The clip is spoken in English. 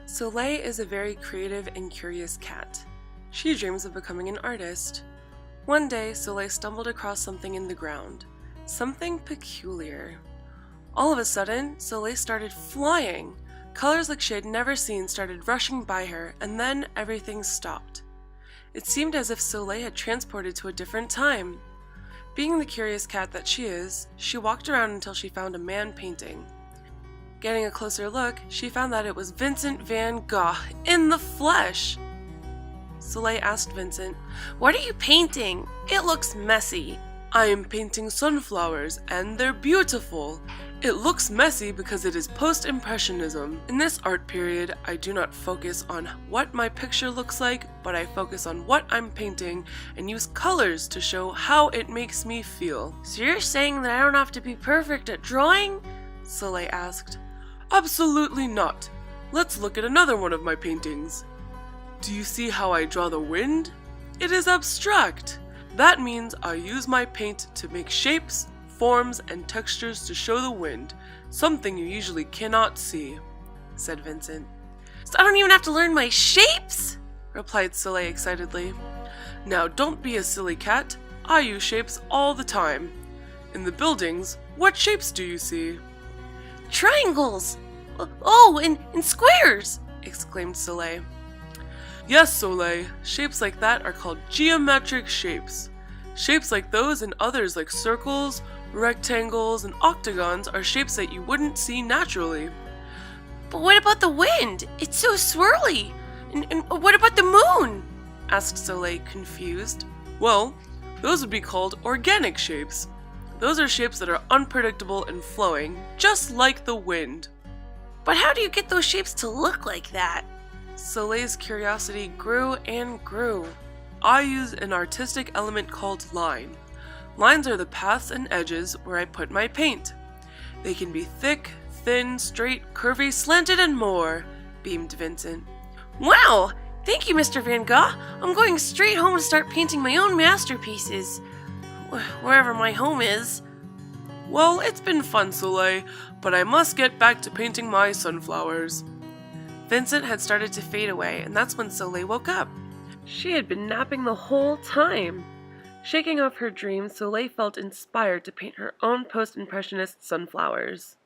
Soleil is a very creative and curious cat. She dreams of becoming an artist. One day, Soleil stumbled across something in the ground. Something peculiar. All of a sudden, Soleil started flying. Colors like she had never seen started rushing by her, and then everything stopped. It seemed as if Soleil had transported to a different time. Being the curious cat that she is, she walked around until she found a man painting. Getting a closer look, she found that it was Vincent Van Gogh in the flesh. Soleil asked Vincent, "What are you painting? It looks messy." "I am painting sunflowers, and they're beautiful. It looks messy because it is post-impressionism. In this art period, I do not focus on what my picture looks like, but I focus on what I'm painting and use colors to show how it makes me feel." "So you're saying that I don't have to be perfect at drawing?" Soleil asked. "Absolutely not. Let's look at another one of my paintings. Do you see how I draw the wind? It is abstract. That means I use my paint to make shapes, forms, and textures to show the wind, something you usually cannot see," said Vincent. "So I don't even have to learn my shapes?" replied Soleil excitedly. "Now don't be a silly cat. I use shapes all the time. In the buildings, what shapes do you see?" "Triangles! Oh, and squares!" exclaimed Soleil. "Yes, Soleil, shapes like that are called geometric shapes. Shapes like those and others like circles, rectangles, and octagons are shapes that you wouldn't see naturally." "But what about the wind? It's so swirly. And what about the moon?" asked Soleil, confused. "Well, those would be called organic shapes. Those are shapes that are unpredictable and flowing, just like the wind." "But how do you get those shapes to look like that?" Soleil's curiosity grew and grew. "I use an artistic element called line. Lines are the paths and edges where I put my paint. They can be thick, thin, straight, curvy, slanted, and more," beamed Vincent. "Wow! Thank you, Mr. Van Gogh. I'm going straight home to start painting my own masterpieces. Wherever my home is." "Well, it's been fun, Soleil, but I must get back to painting my sunflowers." Vincent had started to fade away, and that's when Soleil woke up. She had been napping the whole time. Shaking off her dream, Soleil felt inspired to paint her own post-impressionist sunflowers.